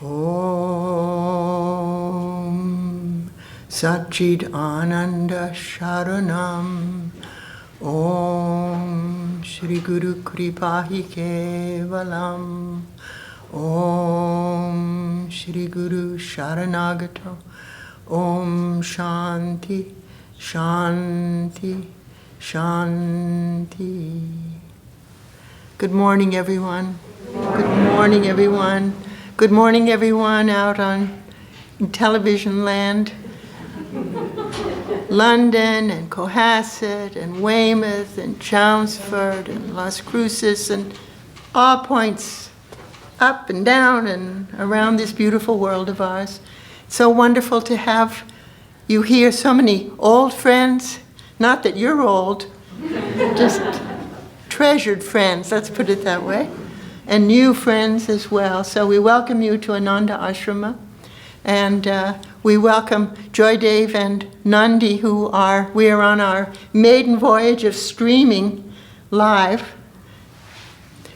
Om Satchid Ananda Sharanam Om Shri Guru Kripahi Kevalam Om Shri Guru Sharanagato Om Shanti Shanti Shanti. Good morning, everyone. Good morning, everyone. Good morning, everyone out on television land. London and Cohasset and Weymouth and Chelmsford and Las Cruces and all points up and down and around this beautiful world of ours. So wonderful to have you here, so many old friends. Not that you're old, just treasured friends, let's put it that way, and new friends as well. So we welcome you to Ananda Ashrama, and we welcome Joydev and Nandi, we are on our maiden voyage of streaming live.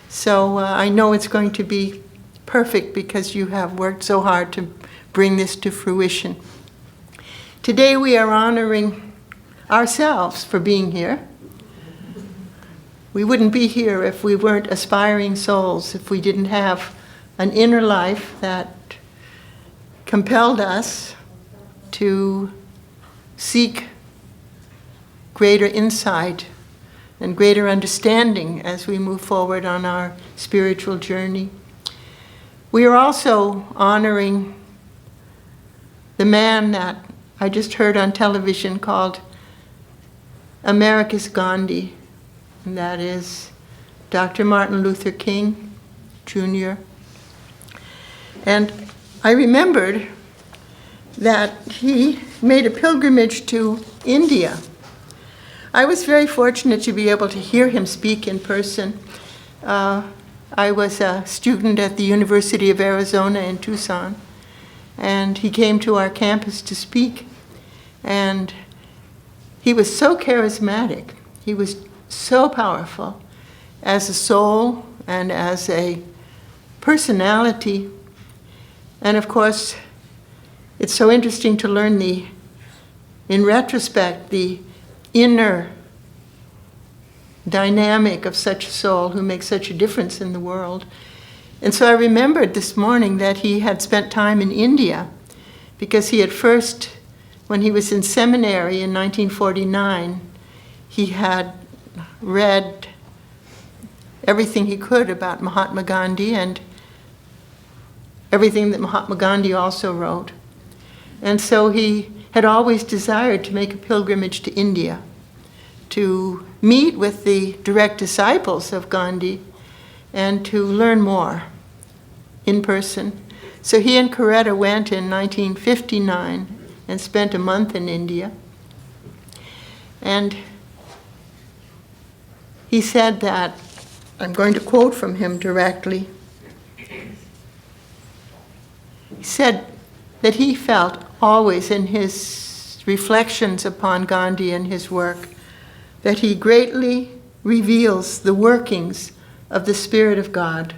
So I know it's going to be perfect because you have worked so hard to bring this to fruition. Today we are honoring ourselves for being here. We wouldn't be here if we weren't aspiring souls, if we didn't have an inner life that compelled us to seek greater insight and greater understanding as we move forward on our spiritual journey. We are also honoring the man that I just heard on television called America's Gandhi, and that is Dr. Martin Luther King, Jr. And I remembered that he made a pilgrimage to India. I was very fortunate to be able to hear him speak in person. I was a student at the University of Arizona in Tucson, and he came to our campus to speak. And he was so charismatic. He was so powerful as a soul and as a personality. And of course, it's so interesting to learn in retrospect, the inner dynamic of such a soul who makes such a difference in the world. And so I remembered this morning that he had spent time in India because he had first, when he was in seminary in 1949, he had read everything he could about Mahatma Gandhi and everything that Mahatma Gandhi also wrote. And so he had always desired to make a pilgrimage to India, to meet with the direct disciples of Gandhi and to learn more in person. So he and Coretta went in 1959 and spent a month in India. And he said that, I'm going to quote from him directly. He said that he felt always in his reflections upon Gandhi and his work that he greatly reveals the workings of the Spirit of God.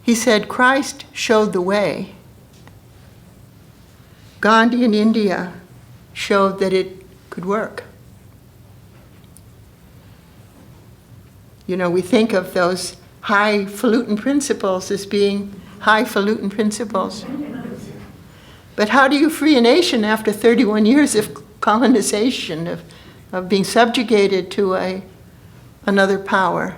He said Christ showed the way. Gandhi in India showed that it could work. You know, we think of those highfalutin principles as being highfalutin principles. But how do you free a nation after 31 years of colonization, of being subjugated to another power,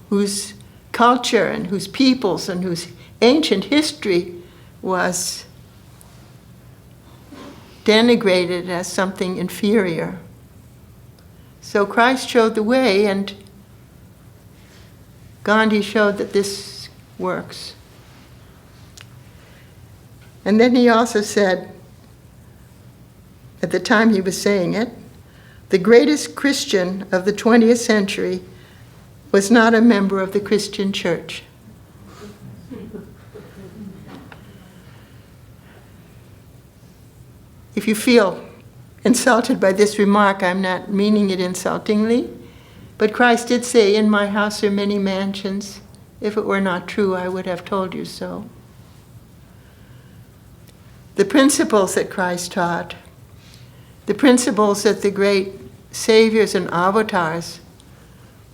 whose culture and whose peoples and whose ancient history was denigrated as something inferior? So Christ showed the way, and Gandhi showed that this works. And then he also said, at the time he was saying it, the greatest Christian of the 20th century was not a member of the Christian church. If you feel insulted by this remark, I'm not meaning it insultingly, but Christ did say, in my house are many mansions. If it were not true, I would have told you so. The principles that Christ taught, the principles that the great saviors and avatars,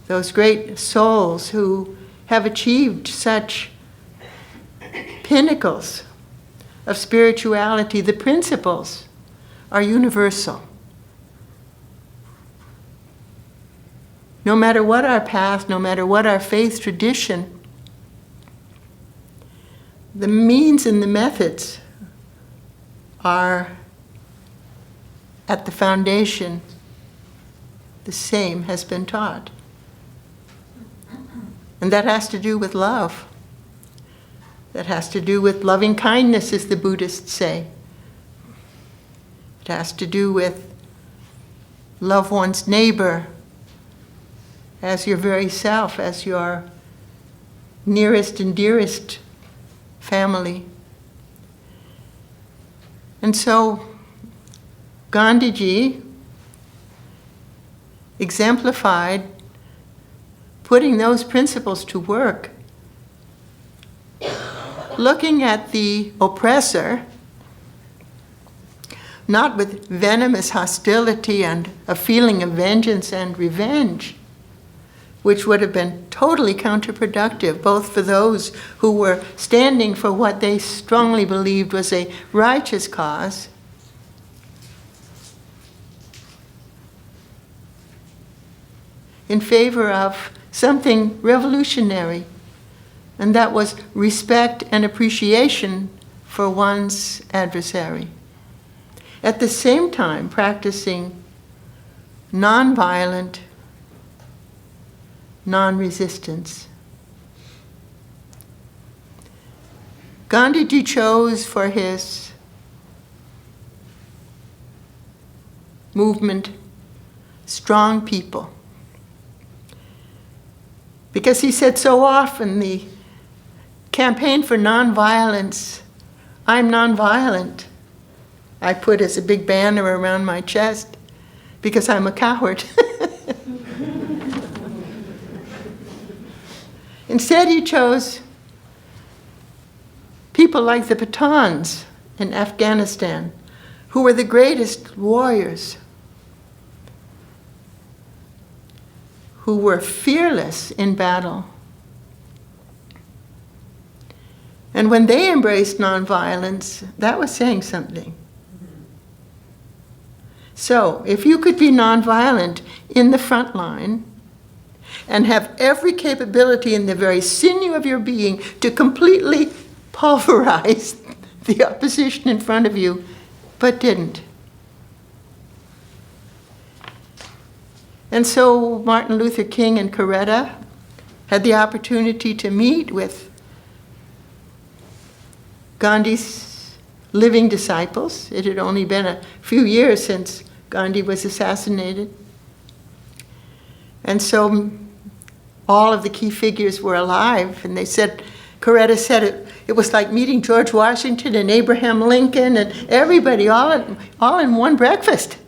those great souls who have achieved such pinnacles of spirituality, the principles are universal. No matter what our path, no matter what our faith tradition, the means and the methods are at the foundation. The same has been taught. And that has to do with love. That has to do with loving kindness, as the Buddhists say. It has to do with love one's neighbor as your very self, as your nearest and dearest family. And so Gandhiji exemplified putting those principles to work, looking at the oppressor not with venomous hostility and a feeling of vengeance and revenge, which would have been totally counterproductive, both for those who were standing for what they strongly believed was a righteous cause, in favor of something revolutionary, and that was respect and appreciation for one's adversary. At the same time, practicing nonviolent non-resistance. Gandhiji chose for his movement strong people, because he said so often the campaign for nonviolence, I'm nonviolent, I put as a big banner around my chest because I'm a coward. Instead, he chose people like the Pathans in Afghanistan, who were the greatest warriors, who were fearless in battle. And when they embraced nonviolence, that was saying something. So, if you could be nonviolent in the front line and have every capability in the very sinew of your being to completely pulverize the opposition in front of you, but didn't. And so Martin Luther King and Coretta had the opportunity to meet with Gandhi's living disciples. It had only been a few years since Gandhi was assassinated. And so all of the key figures were alive, and they said, Coretta said it was like meeting George Washington and Abraham Lincoln and everybody all in one breakfast.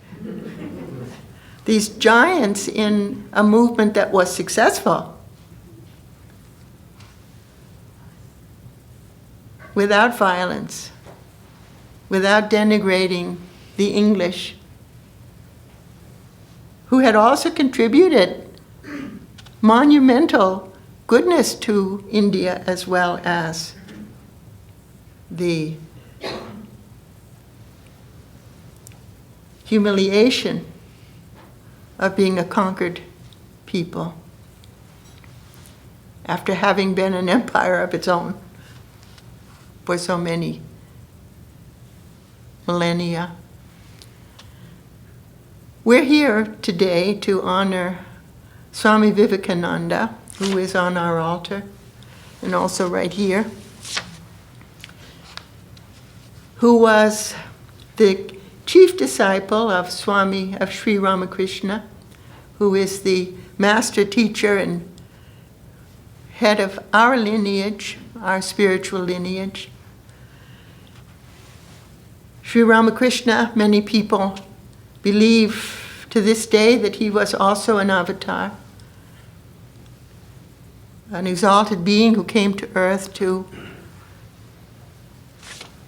These giants in a movement that was successful, without violence, without denigrating the English, who had also contributed monumental goodness to India, as well as the humiliation of being a conquered people after having been an empire of its own for so many millennia. We're here today to honor Swami Vivekananda, who is on our altar, and also right here, who was the chief disciple of Sri Ramakrishna, who is the master teacher and head of our lineage, our spiritual lineage. Sri Ramakrishna, many people believe to this day that he was also an avatar, an exalted being who came to earth to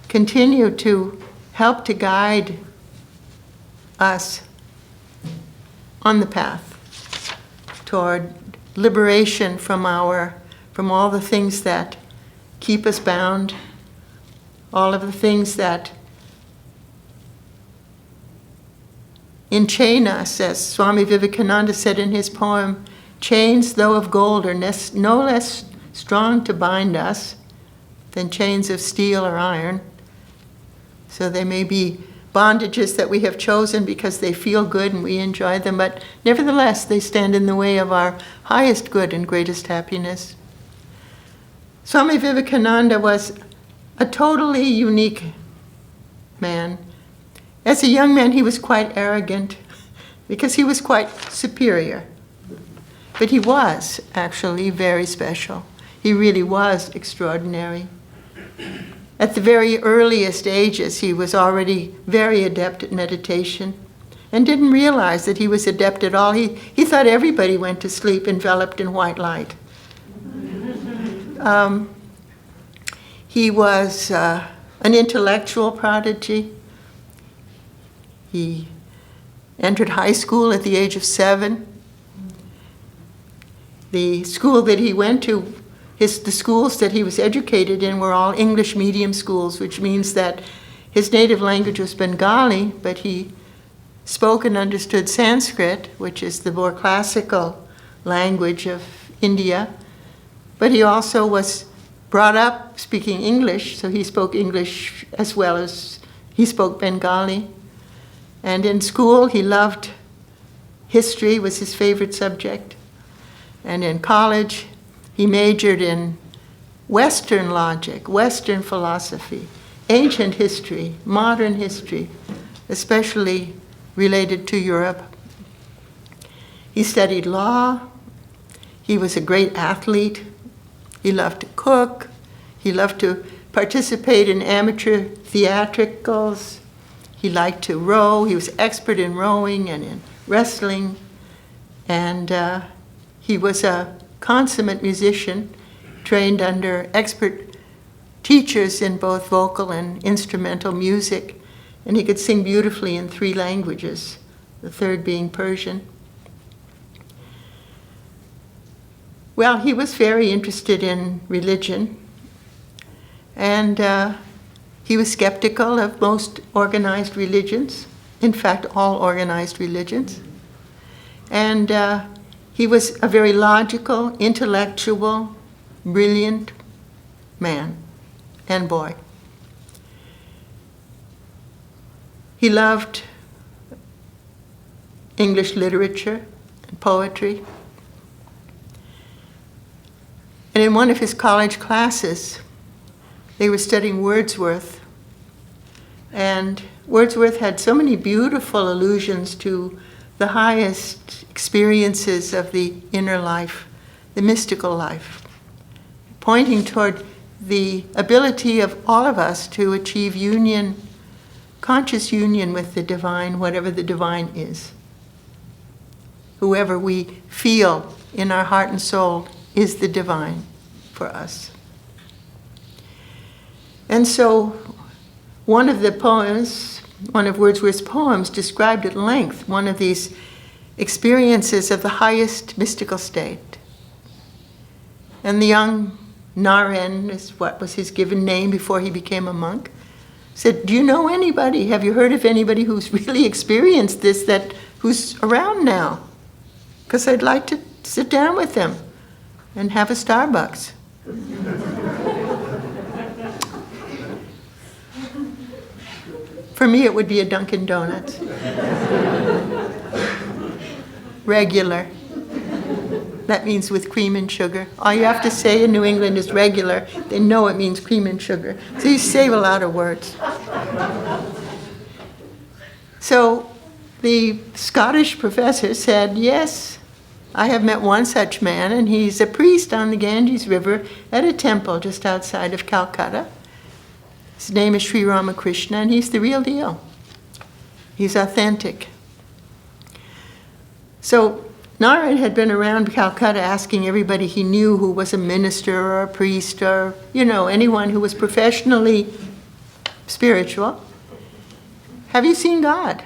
continue to help to guide us on the path toward liberation from all the things that keep us bound, all of the things that enchain us, as Swami Vivekananda said in his poem, "Chains, though of gold, are no less strong to bind us than chains of steel or iron." So they may be bondages that we have chosen because they feel good and we enjoy them, but nevertheless they stand in the way of our highest good and greatest happiness. Swami Vivekananda was a totally unique man. As a young man, he was quite arrogant because he was quite superior. But he was actually very special. He really was extraordinary. At the very earliest ages, he was already very adept at meditation and didn't realize that he was adept at all. He thought everybody went to sleep enveloped in white light. He was an intellectual prodigy. He entered high school at the age of 7. The school that he went to, the schools that he was educated in were all English medium schools, which means that his native language was Bengali, but he spoke and understood Sanskrit, which is the more classical language of India. But he also was brought up speaking English, so he spoke English as well as he spoke Bengali. And in school, he loved history, was his favorite subject. And in college, he majored in Western logic, Western philosophy, ancient history, modern history, especially related to Europe. He studied law. He was a great athlete. He loved to cook. He loved to participate in amateur theatricals. He liked to row. He was expert in rowing and in wrestling. And he was a consummate musician, trained under expert teachers in both vocal and instrumental music. And he could sing beautifully in 3 languages, the third being Persian. Well, he was very interested in religion. And he was skeptical of most organized religions, in fact, all organized religions. And he was a very logical, intellectual, brilliant man and boy. He loved English literature and poetry. And in one of his college classes, they were studying Wordsworth. And Wordsworth had so many beautiful allusions to the highest experiences of the inner life, the mystical life, pointing toward the ability of all of us to achieve union, conscious union with the divine, whatever the divine is. Whoever we feel in our heart and soul is the divine for us. And so one of Wordsworth's poems described at length one of these experiences of the highest mystical state. And the young Naren, is what was his given name before he became a monk, said, "Do you know anybody? Have you heard of anybody who's really experienced this, who's around now? Because I'd like to sit down with them and have a Starbucks." For me, it would be a Dunkin' Donuts. Regular. That means with cream and sugar. All you have to say in New England is regular. They know it means cream and sugar. So you save a lot of words. So the Scottish professor said, "Yes, I have met one such man, and he's a priest on the Ganges River at a temple just outside of Calcutta. His name is Sri Ramakrishna, and he's the real deal. He's authentic." So Narayan had been around Calcutta asking everybody he knew who was a minister or a priest or, anyone who was professionally spiritual, have you seen God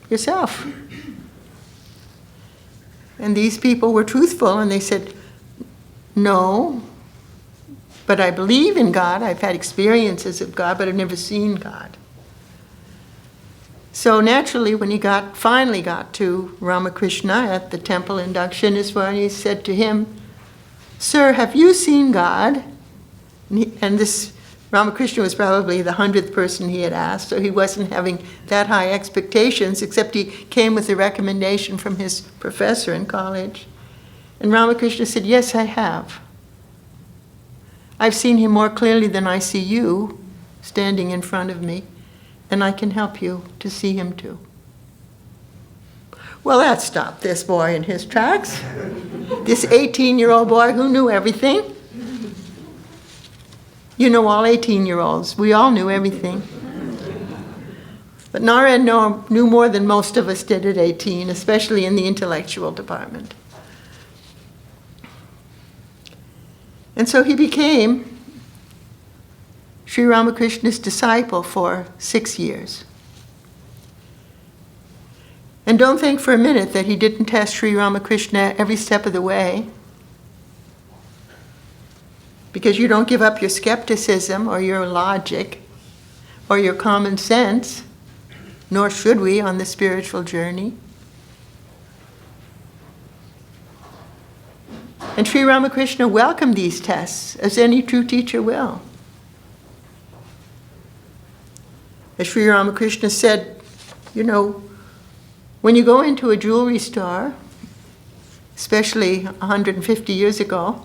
yourself? And these people were truthful and they said, no, but I believe in God. I've had experiences of God, but I've never seen God. So naturally, when he finally got to Ramakrishna at the temple induction, is when he said to him, "Sir, have you seen God?" And this Ramakrishna was probably the 100th person he had asked, so he wasn't having that high expectations, except he came with a recommendation from his professor in college. And Ramakrishna said, "Yes, I have. I've seen him more clearly than I see you standing in front of me, and I can help you to see him too." Well, that stopped this boy in his tracks. This 18-year-old boy who knew everything. All 18-year-olds, we all knew everything. But Narayan knew more than most of us did at 18, especially in the intellectual department. And so he became Sri Ramakrishna's disciple for 6 years. And don't think for a minute that he didn't test Sri Ramakrishna every step of the way, because you don't give up your skepticism or your logic or your common sense, nor should we on the spiritual journey. And Sri Ramakrishna welcomed these tests, as any true teacher will. As Sri Ramakrishna said, when you go into a jewelry store, especially 150 years ago,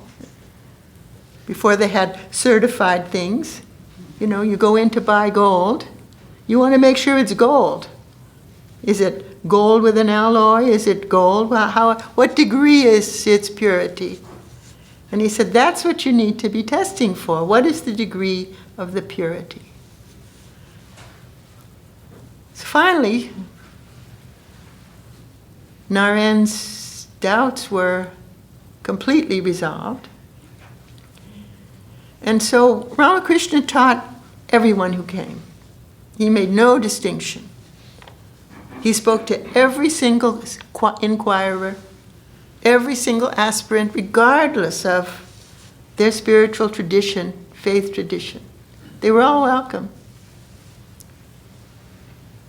before they had certified things, you go in to buy gold, you want to make sure it's gold. Is it gold with an alloy? Is it gold? What degree is its purity? And he said, that's what you need to be testing for. What is the degree of the purity? So finally, Narayan's doubts were completely resolved. And so Ramakrishna taught everyone who came. He made no distinction. He spoke to every single inquirer, every single aspirant, regardless of their spiritual tradition, faith tradition. They were all welcome.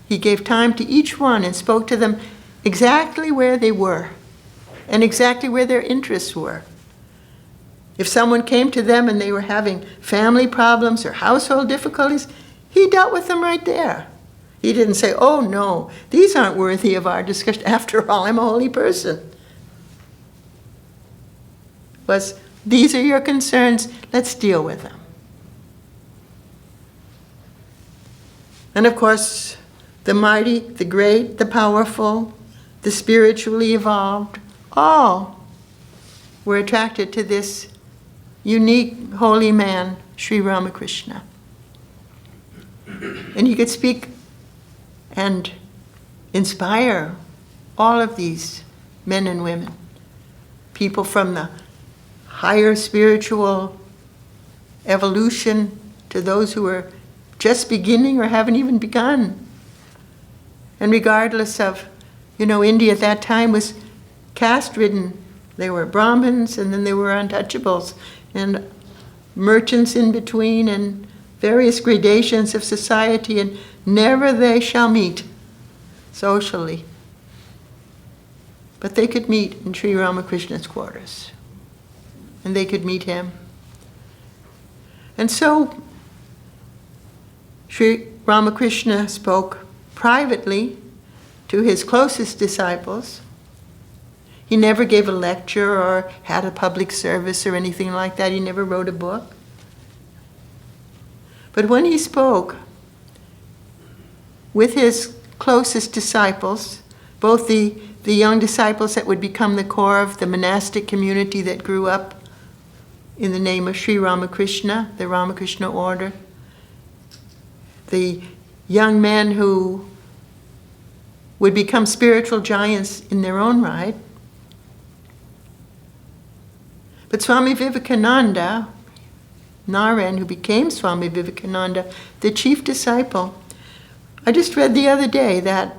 He gave time to each one and spoke to them exactly where they were and exactly where their interests were. If someone came to them and they were having family problems or household difficulties, he dealt with them right there. He didn't say, "Oh no, these aren't worthy of our discussion. After all, I'm a holy person." These are your concerns, let's deal with them. And of course, the mighty, the great, the powerful, the spiritually evolved, all were attracted to this unique holy man, Sri Ramakrishna. And he could speak and inspire all of these men and women, people from the higher spiritual evolution to those who are just beginning or haven't even begun. And regardless of, India at that time was caste-ridden. There were Brahmins, and then there were untouchables, and merchants in between, and various gradations of society, and never they shall meet socially. But they could meet in Sri Ramakrishna's quarters, and they could meet him. And so Sri Ramakrishna spoke privately to his closest disciples. He never gave a lecture or had a public service or anything like that. He never wrote a book. But when he spoke with his closest disciples, both the young disciples that would become the core of the monastic community that grew up in the name of Sri Ramakrishna, the Ramakrishna order, the young men who would become spiritual giants in their own right, But Swami Vivekananda, Naren, who became Swami Vivekananda, the chief disciple, I just read the other day that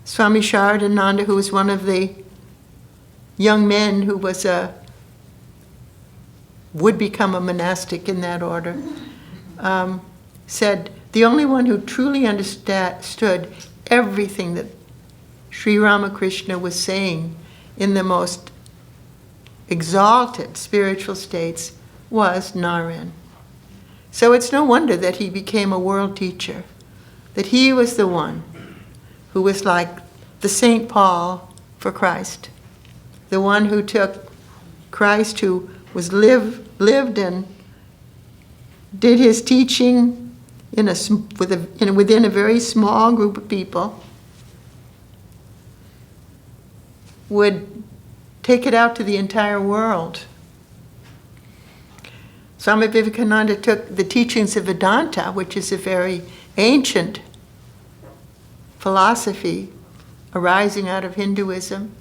Swami Sharadananda, who was one of the young men who would become a monastic in that order, said the only one who truly understood everything that Sri Ramakrishna was saying in the most exalted spiritual states was Naren. So it's no wonder that he became a world teacher, that he was the one who was like the St. Paul for Christ, the one who took Christ, who was lived and did his teaching within a very small group of people, would take it out to the entire world. Swami Vivekananda took the teachings of Vedanta, which is a very ancient philosophy arising out of Hinduism,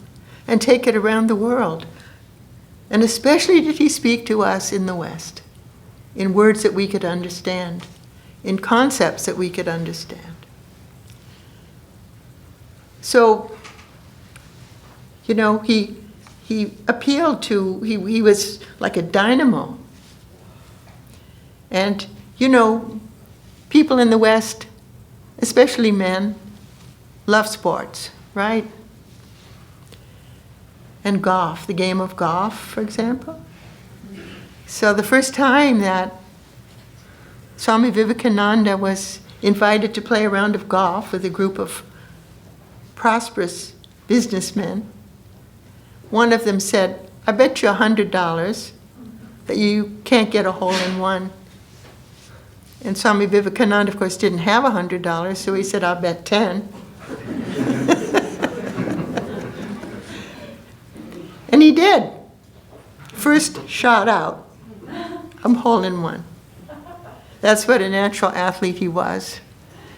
and take it around the world. And especially did he speak to us in the West, in words that we could understand, in concepts that we could understand. So, he appealed to, he was like a dynamo. And, people in the West, especially men, love sports, right? And golf, the game of golf, for example. So the first time that Swami Vivekananda was invited to play a round of golf with a group of prosperous businessmen, one of them said, "I bet you $100 that you can't get a hole-in-one." And Swami Vivekananda, of course, didn't have $100, so he said, "I'll bet 10." And he did. First shot out, I'm hole-in-one. That's what a natural athlete he was.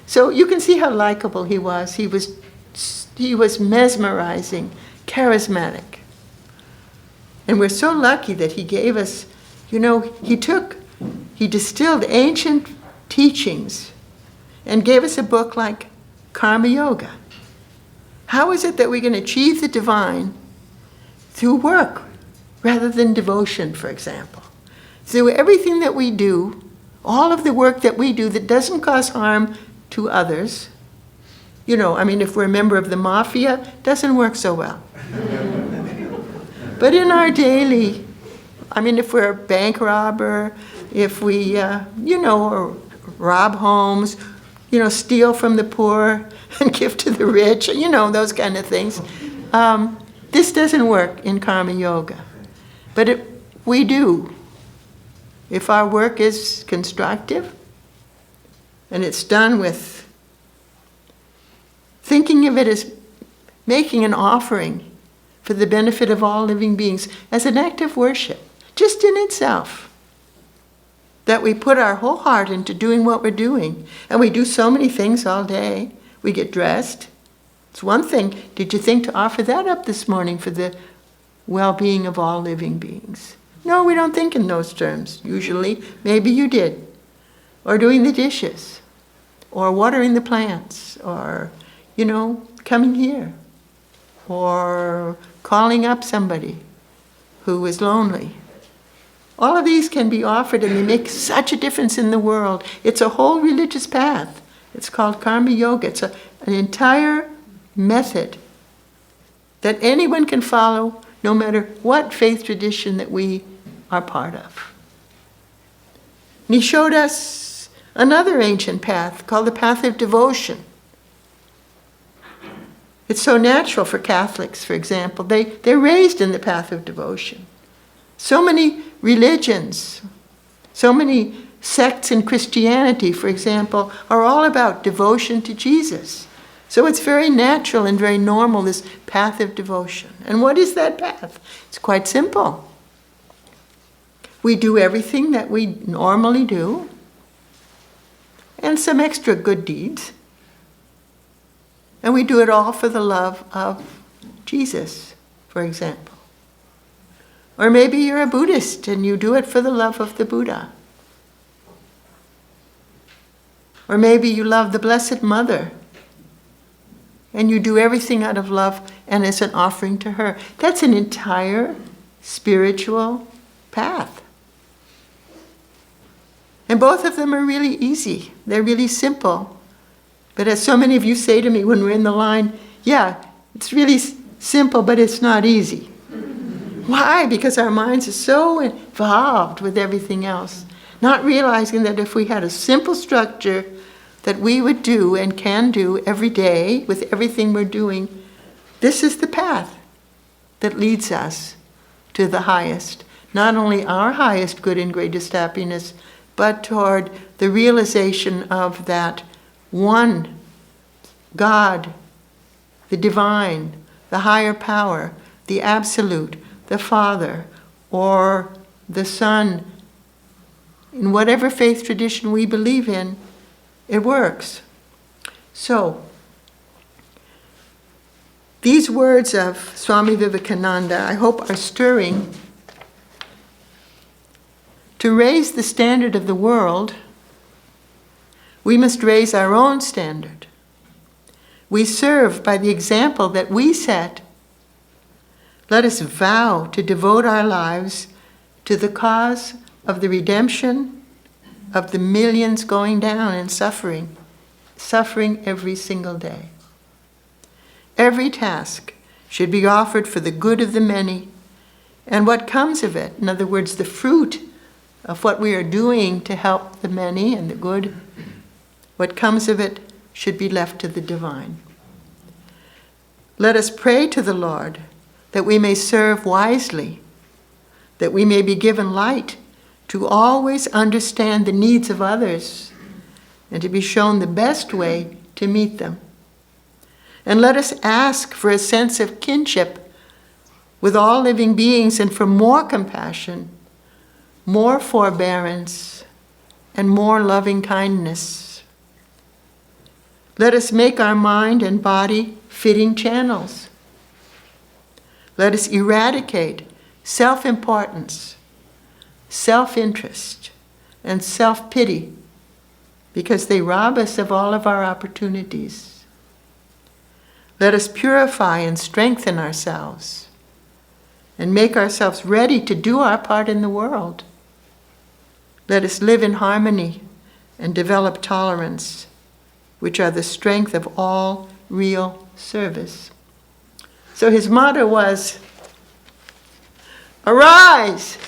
So you can see how likable he was. He was mesmerizing, charismatic. And we're so lucky that he gave us, he distilled ancient teachings and gave us a book like Karma Yoga. How is it that we can achieve the divine through work rather than devotion, for example? Through everything that we do, all of the work that we do that doesn't cause harm to others. If we're a member of the mafia, it doesn't work so well. But in our daily, if we're a bank robber, if we, or rob homes, steal from the poor and give to the rich, those kind of things. This doesn't work in Karma Yoga. But we do. If our work is constructive, and it's done with thinking of it as making an offering for the benefit of all living beings, as an act of worship, just in itself, that we put our whole heart into doing what we're doing. And we do so many things all day. We get dressed. It's one thing. Did you think to offer that up this morning for the well-being of all living beings? No, we don't think in those terms, usually. Maybe you did. Or doing the dishes. Or watering the plants. Or, coming here. Or calling up somebody who is lonely. All of these can be offered, and they make such a difference in the world. It's a whole religious path. It's called Karma Yoga. It's an entire method that anyone can follow, no matter what faith tradition that we are part of. And he showed us another ancient path called the path of devotion. It's so natural for Catholics, for example. They're raised in the path of devotion. So many religions, so many sects in Christianity, for example, are all about devotion to Jesus. So it's very natural and very normal, this path of devotion. And what is that path? It's quite simple. We do everything that we normally do, and some extra good deeds. And we do it all for the love of Jesus, for example. Or maybe you're a Buddhist and you do it for the love of the Buddha. Or maybe you love the Blessed Mother and you do everything out of love and as an offering to her. That's an entire spiritual path. And both of them are really easy. They're really simple. But as so many of you say to me when we're in the line, yeah, it's really simple, but it's not easy. Why? Because our minds are so involved with everything else, not realizing that if we had a simple structure that we would do and can do every day with everything we're doing, this is the path that leads us to the highest, not only our highest good and greatest happiness, but toward the realization of that one God, the divine, the higher power, the absolute, the Father, or the Son. In whatever faith tradition we believe in, it works. So, these words of Swami Vivekananda, I hope, are stirring. To raise the standard of the world, we must raise our own standard. We serve by the example that we set. Let us vow to devote our lives to the cause of the redemption of the millions going down and suffering every single day. Every task should be offered for the good of the many, and what comes of it, in other words, the fruit of what we are doing to help the many and the good, what comes of it should be left to the divine. Let us pray to the Lord that we may serve wisely, that we may be given light to always understand the needs of others and to be shown the best way to meet them. And let us ask for a sense of kinship with all living beings and for more compassion, more forbearance, and more loving kindness. Let us make our mind and body fitting channels. Let us eradicate self-importance, self-interest, and self-pity because they rob us of all of our opportunities. Let us purify and strengthen ourselves and make ourselves ready to do our part in the world. Let us live in harmony and develop tolerance, which are the strength of all real service. So his motto was, arise,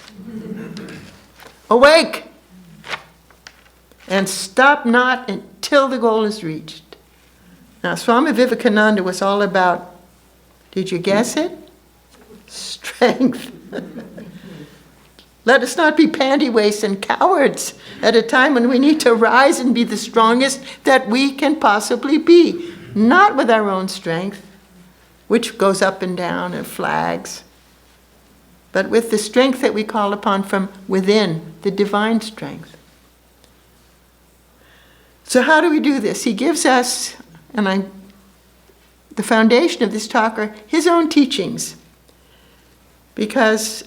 awake, and stop not until the goal is reached. Now, Swami Vivekananda was all about, did you guess it? Strength. Let us not be panty-waists and cowards at a time when we need to rise and be the strongest that we can possibly be. Not with our own strength, which goes up and down and flags, but with the strength that we call upon from within, the divine strength. So how do we do this? He gives us, the foundation of this talk are his own teachings, because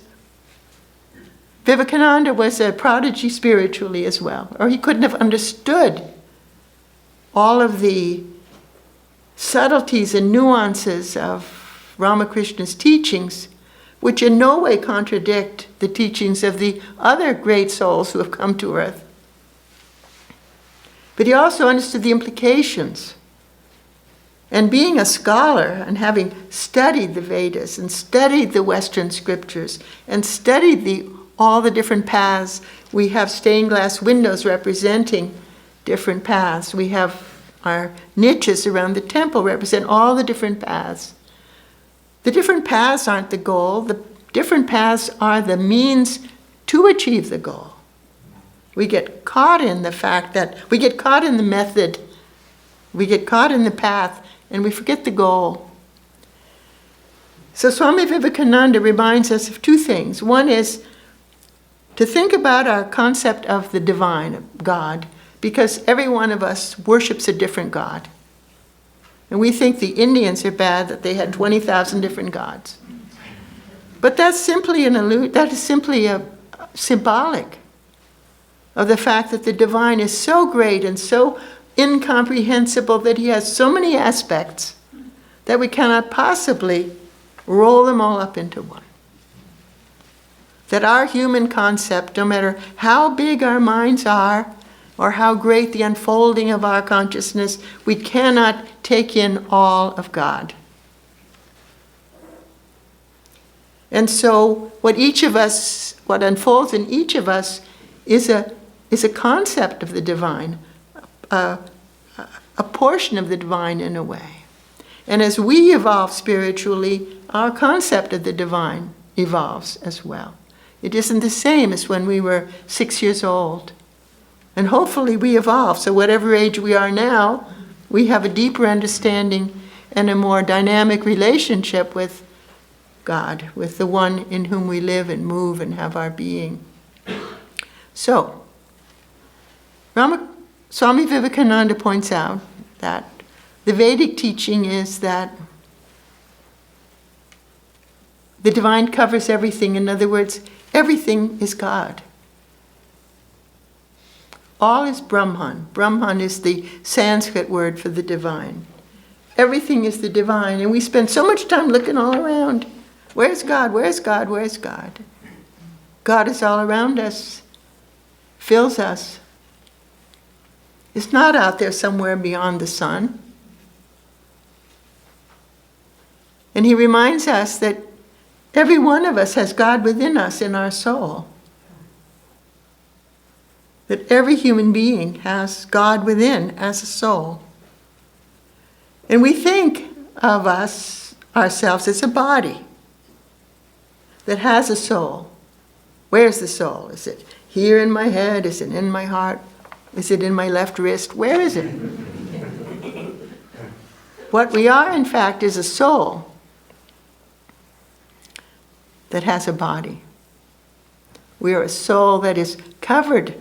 Vivekananda was a prodigy spiritually as well, or he couldn't have understood all of the subtleties and nuances of Ramakrishna's teachings, which in no way contradict the teachings of the other great souls who have come to earth. But he also understood the implications. And being a scholar and having studied the Vedas and studied the Western scriptures and studied all the different paths, we have stained glass windows representing different paths. We have our niches around the temple represent all the different paths. The different paths aren't the goal. The different paths are the means to achieve the goal. We get caught in the fact that we get caught in the method, we get caught in the path, and we forget the goal. So Swami Vivekananda reminds us of two things. One is to think about our concept of the divine, of God, because every one of us worships a different God. And we think the Indians are bad that they had 20,000 different gods. But that's simply that is simply a symbolic of the fact that the divine is so great and so incomprehensible that he has so many aspects that we cannot possibly roll them all up into one. That our human concept, no matter how big our minds are or how great the unfolding of our consciousness, we cannot take in all of God. And so what unfolds in each of us is a concept of the divine, a portion of the divine in a way. And as we evolve spiritually, our concept of the divine evolves as well. It isn't the same as when we were 6 years old. And hopefully we evolve, so whatever age we are now, we have a deeper understanding and a more dynamic relationship with God, with the one in whom we live and move and have our being. So, Swami Vivekananda points out that the Vedic teaching is that the divine covers everything. In other words, everything is God. All is Brahman. Brahman is the Sanskrit word for the divine. Everything is the divine, and we spend so much time looking all around. Where's God? Where's God? Where's God? God is all around us, fills us. It's not out there somewhere beyond the sun. And he reminds us that every one of us has God within us in our soul. That every human being has God within as a soul. And we think of ourselves as a body that has a soul. Where's the soul? Is it here in my head? Is it in my heart? Is it in my left wrist? Where is it? What we are, in fact, is a soul that has a body. We are a soul that is covered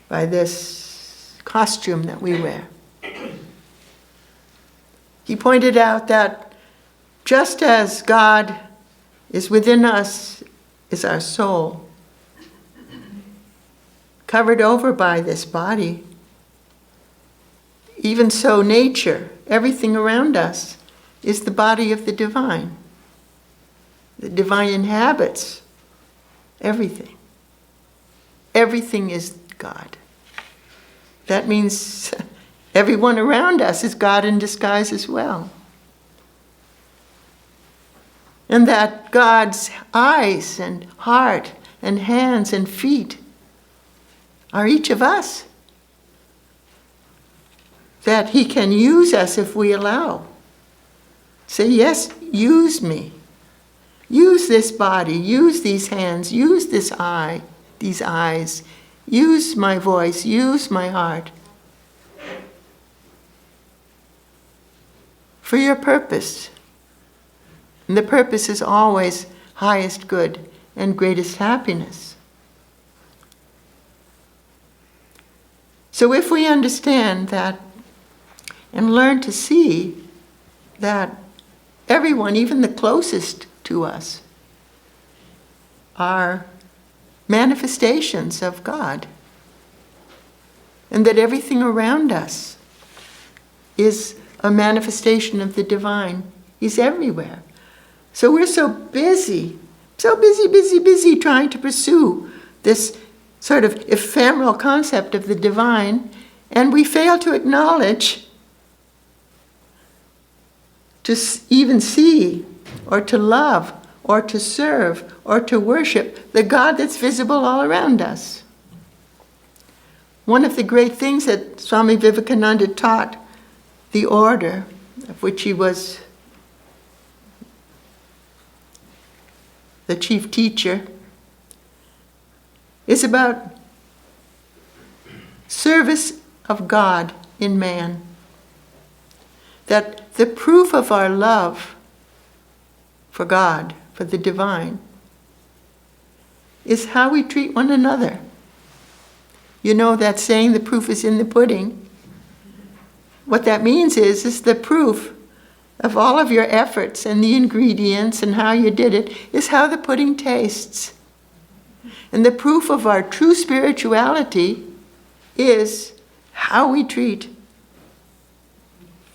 by this costume that we wear. He pointed out that just as God is within us, is our soul, covered over by this body, even so nature, everything around us, is the body of the divine. The divine inhabits everything. Everything is God. That means everyone around us is God in disguise as well. And that God's eyes and heart and hands and feet are each of us. That he can use us if we allow. Say, yes, use me. Use this body, use these hands, use this eye, these eyes, use my voice, use my heart. For your purpose. And the purpose is always highest good and greatest happiness. So if we understand that and learn to see that everyone, even the closest to us, are manifestations of God, and that everything around us is a manifestation of the divine. He's everywhere. So we're so busy trying to pursue this sort of ephemeral concept of the divine, and we fail to acknowledge, to even see, or to love, or to serve, or to worship the God that's visible all around us. One of the great things that Swami Vivekananda taught the order, of which he was the chief teacher, is about service of God in man. That the proof of our love for God, for the divine, is how we treat one another. You know that saying, the proof is in the pudding. What that means is the proof of all of your efforts and the ingredients and how you did it is how the pudding tastes. And the proof of our true spirituality is how we treat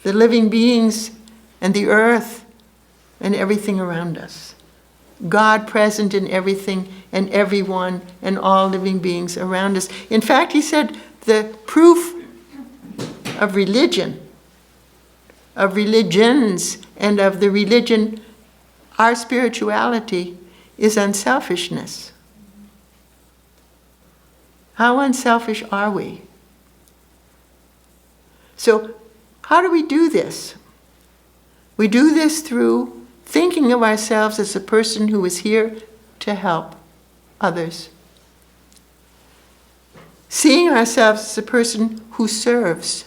the living beings and the earth and everything around us. God present in everything and everyone and all living beings around us. In fact, he said the proof of religion, of religions, and of the religion, our spirituality, is unselfishness. How unselfish are we? So, how do we do this? We do this through thinking of ourselves as a person who is here to help others. Seeing ourselves as a person who serves.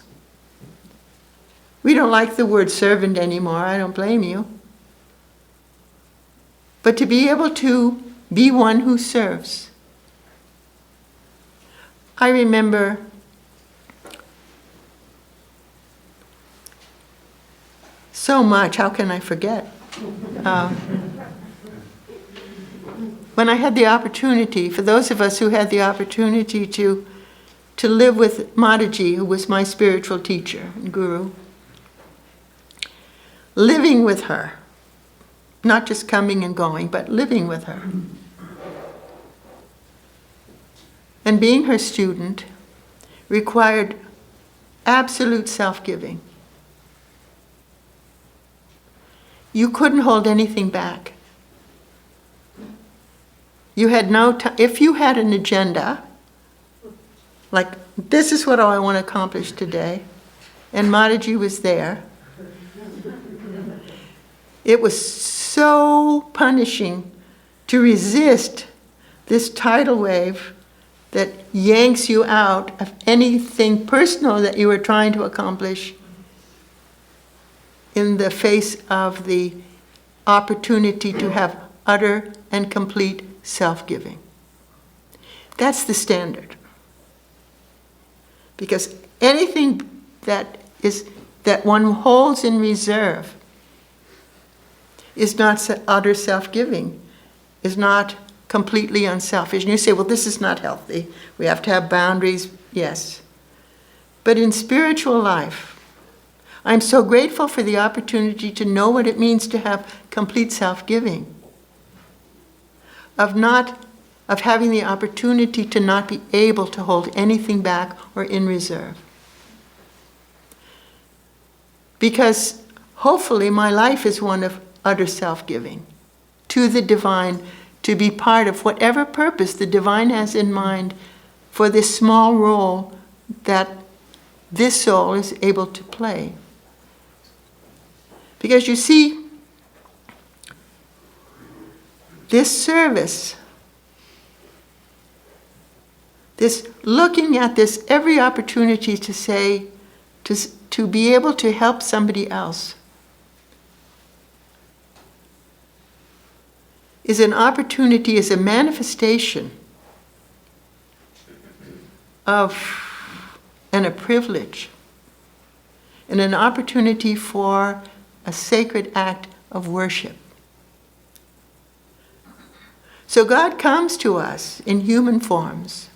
We don't like the word servant anymore, I don't blame you. But to be able to be one who serves. I remember so much, how can I forget? When I had the opportunity, for those of us who had the opportunity to live with Mataji, who was my spiritual teacher and guru, living with her, not just coming and going, but living with her, and being her student required absolute self-giving. You couldn't hold anything back. You had no time. If you had an agenda, like this is what I want to accomplish today, and Mataji was there, it was so punishing to resist this tidal wave that yanks you out of anything personal that you were trying to accomplish in the face of the opportunity to have utter and complete self-giving. That's the standard. Because anything that one holds in reserve is not utter self-giving, is not completely unselfish. And you say, well, this is not healthy. We have to have boundaries. Yes. But in spiritual life, I'm so grateful for the opportunity to know what it means to have complete self-giving. Of having the opportunity to not be able to hold anything back or in reserve. Because hopefully my life is one of utter self-giving to the divine, to be part of whatever purpose the divine has in mind for this small role that this soul is able to play. Because you see, this service, this looking at this every opportunity to say, to be able to help somebody else, is an opportunity, is a manifestation of, and a privilege, and an opportunity for a sacred act of worship. So God comes to us in human forms.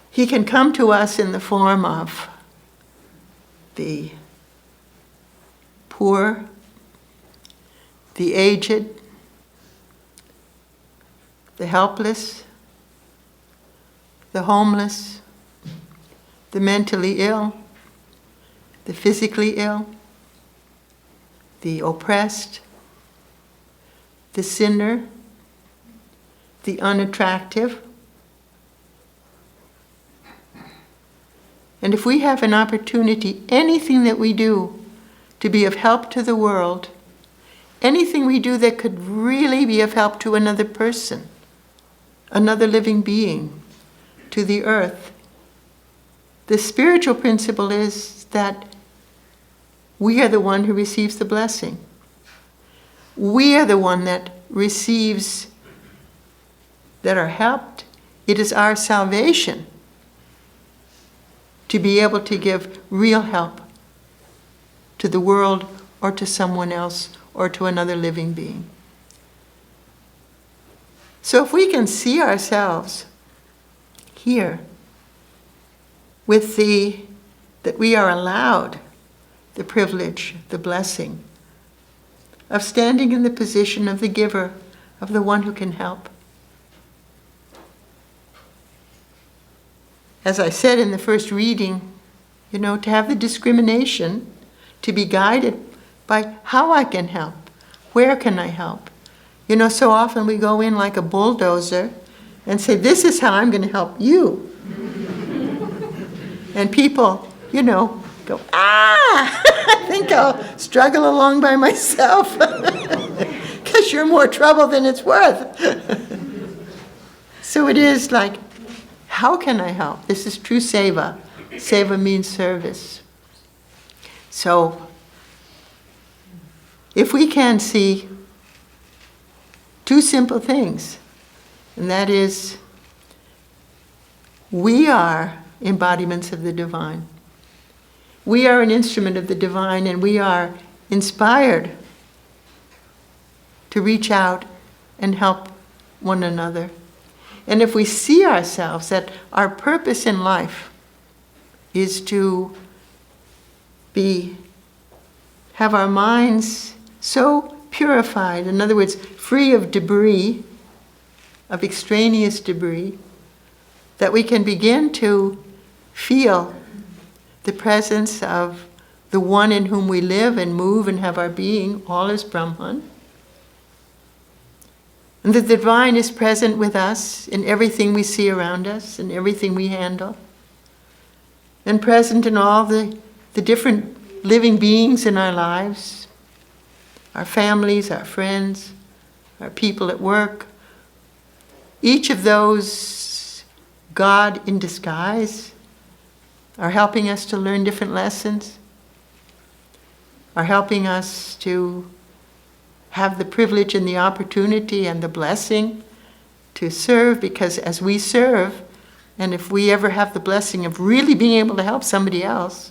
He can come to us in the form of the poor, the aged, the helpless, the homeless, the mentally ill, the physically ill, the oppressed, the sinner, the unattractive. And if we have an opportunity, anything that we do to be of help to the world, anything we do that could really be of help to another person, another living being, to the earth, the spiritual principle is that we are the one who receives the blessing. We are the one that receives, that are helped. It is our salvation to be able to give real help to the world or to someone else or to another living being. So if we can see ourselves here with that we are allowed the privilege, the blessing of standing in the position of the giver, of the one who can help. As I said in the first reading, to have the discrimination, to be guided by how I can help, where can I help. So often we go in like a bulldozer and say, this is how I'm going to help you. And people, go, I think I'll struggle along by myself because you're more trouble than it's worth. So it is like, how can I help? This is true seva. Seva means service. So if we can see two simple things, and that is, we are embodiments of the divine. We are an instrument of the divine, and we are inspired to reach out and help one another. And if we see ourselves that our purpose in life is to have our minds so purified, in other words, free of debris, of extraneous debris, that we can begin to feel the presence of the one in whom we live and move and have our being, all is Brahman. And the divine is present with us in everything we see around us, in everything we handle, and present in all the different living beings in our lives, our families, our friends, our people at work. Each of those, God in disguise, are helping us to learn different lessons, are helping us to have the privilege and the opportunity and the blessing to serve, because as we serve, and if we ever have the blessing of really being able to help somebody else,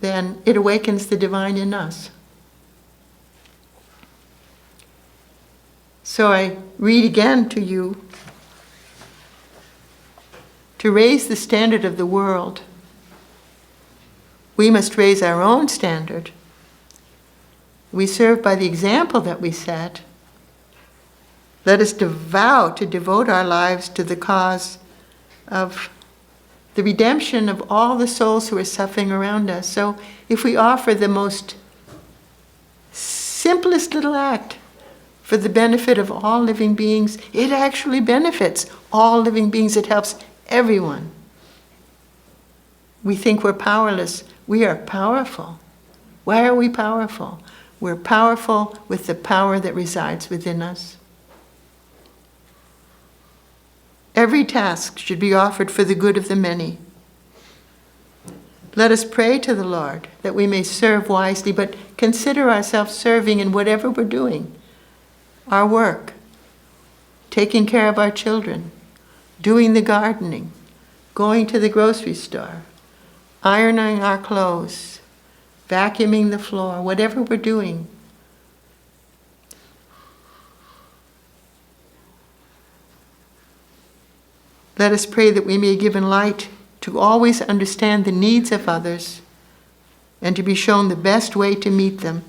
then it awakens the divine in us. So I read again to you, to raise the standard of the world, we must raise our own standard. We serve by the example that we set. Let us vow to devote our lives to the cause of the redemption of all the souls who are suffering around us. So if we offer the most simplest little act for the benefit of all living beings, it actually benefits all living beings. It helps everyone. We think we're powerless. We are powerful. Why are we powerful? We're powerful with the power that resides within us. Every task should be offered for the good of the many. Let us pray to the Lord that we may serve wisely, but consider ourselves serving in whatever we're doing. Our work, taking care of our children, doing the gardening, going to the grocery store, ironing our clothes, vacuuming the floor, whatever we're doing. Let us pray that we may be given light to always understand the needs of others and to be shown the best way to meet them.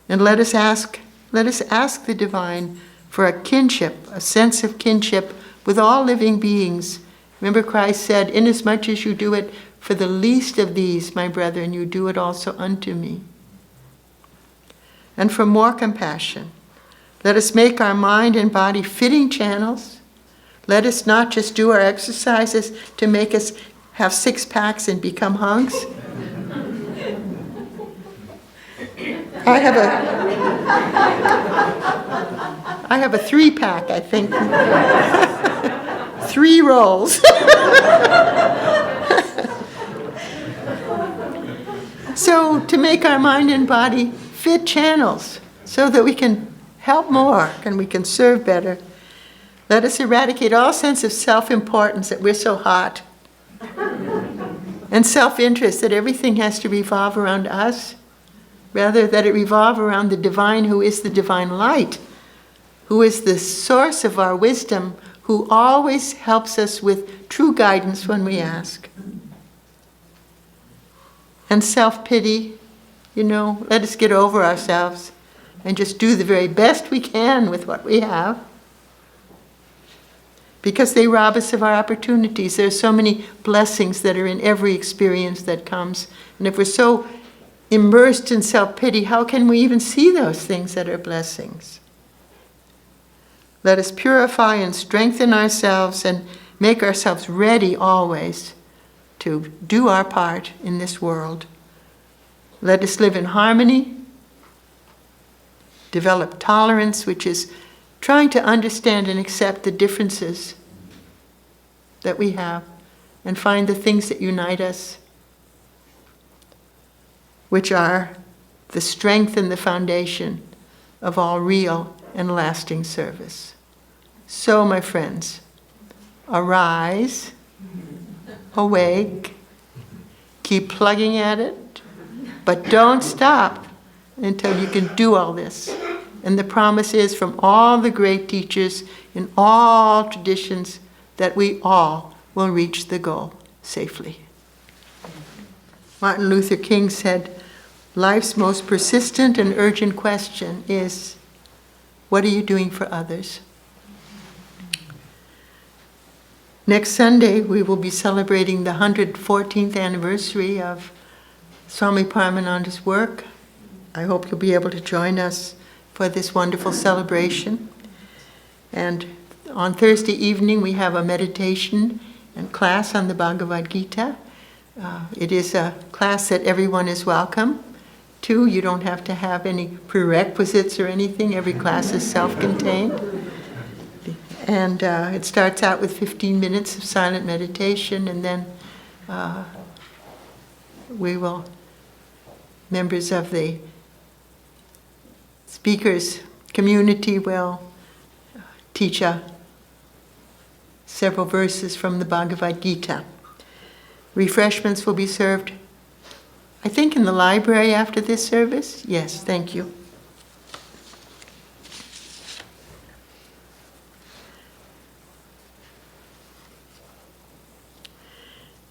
And let us ask the divine for a kinship, a sense of kinship with all living beings. Remember, Christ said, inasmuch as you do it for the least of these, my brethren, you do it also unto me. And for more compassion, let us make our mind and body fitting channels. Let us not just do our exercises to make us have six packs and become hunks. I have a 3-pack, I think. 3 rolls. So to make our mind and body fit channels so that we can help more and we can serve better, let us eradicate all sense of self-importance, that we're so hot. And self-interest, that everything has to revolve around us, rather that it revolve around the divine, who is the divine light, who is the source of our wisdom, who always helps us with true guidance when we ask. And self-pity, let us get over ourselves and just do the very best we can with what we have, because they rob us of our opportunities. There are so many blessings that are in every experience that comes. And if we're so immersed in self-pity, how can we even see those things that are blessings? Let us purify and strengthen ourselves and make ourselves ready always to do our part in this world. Let us live in harmony, develop tolerance, which is trying to understand and accept the differences that we have and find the things that unite us, which are the strength and the foundation of all real and lasting service. So, my friends, arise, awake, keep plugging at it, but don't stop until you can do all this. And the promise is from all the great teachers in all traditions that we all will reach the goal safely. Martin Luther King said, life's most persistent and urgent question is, what are you doing for others? Next Sunday, we will be celebrating the 114th anniversary of Swami Paramananda's work. I hope you'll be able to join us for this wonderful celebration. And on Thursday evening, we have a meditation and class on the Bhagavad Gita. It is a class that everyone is welcome to. You don't have to have any prerequisites or anything. Every class is self-contained. And it starts out with 15 minutes of silent meditation, and then members of the speakers community will teach several verses from the Bhagavad Gita. Refreshments will be served, I think, in the library after this service. Yes, thank you.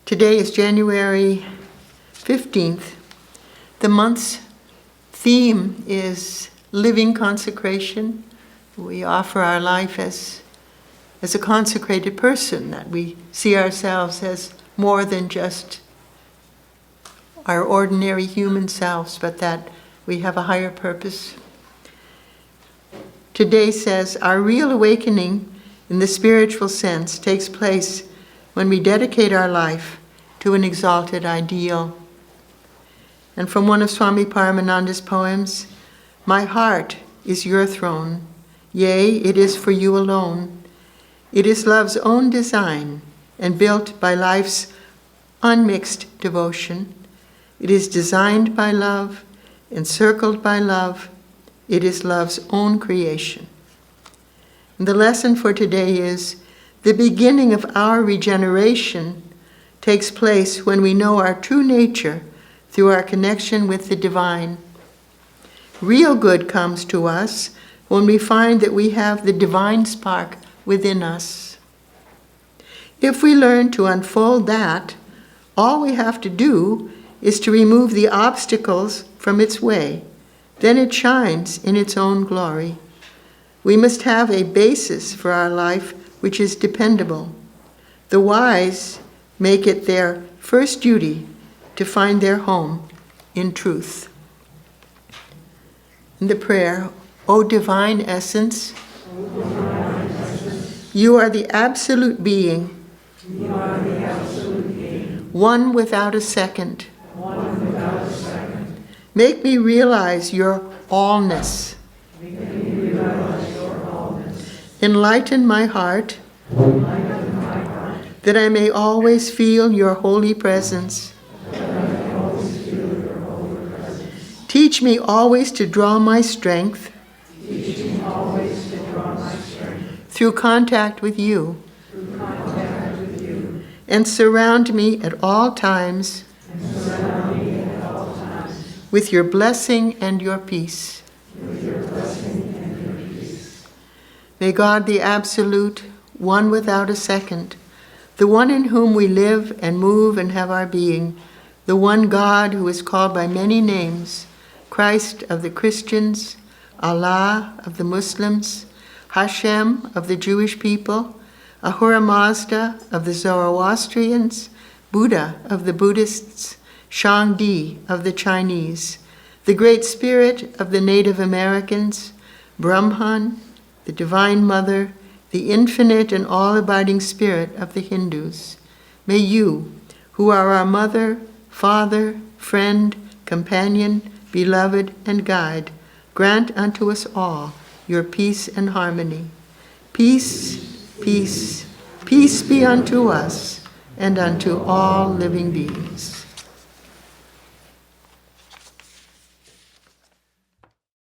Today is January 15th. The month's theme is living consecration. We offer our life as a consecrated person, that we see ourselves as more than just our ordinary human selves, but that we have a higher purpose. Today says, our real awakening in the spiritual sense takes place when we dedicate our life to an exalted ideal. And from one of Swami Paramananda's poems, my heart is your throne, yea, it is for you alone. It is love's own design and built by life's unmixed devotion. It is designed by love, encircled by love. It is love's own creation. And the lesson for today is, the beginning of our regeneration takes place when we know our true nature through our connection with the divine. Real good comes to us when we find that we have the divine spark within us. If we learn to unfold that, all we have to do is to remove the obstacles from its way. Then it shines in its own glory. We must have a basis for our life which is dependable. The wise make it their first duty to find their home in truth. And the prayer, O divine essence, you are the absolute being, one without a second. Make me realize your allness. Enlighten my heart, that I may always feel your holy presence. Teach me always to draw my strength through contact with you. and surround me at all times with your blessing and your peace. May God, the Absolute, one without a second, the one in whom we live and move and have our being, the one God who is called by many names, Christ of the Christians, Allah of the Muslims, Hashem of the Jewish people, Ahura Mazda of the Zoroastrians, Buddha of the Buddhists, Shangdi of the Chinese, the Great Spirit of the Native Americans, Brahman, the Divine Mother, the infinite and all-abiding Spirit of the Hindus. May you, who are our Mother, Father, Friend, Companion, Beloved, and Guide, grant unto us all your peace and harmony. Peace, peace, peace be unto us and unto all living beings.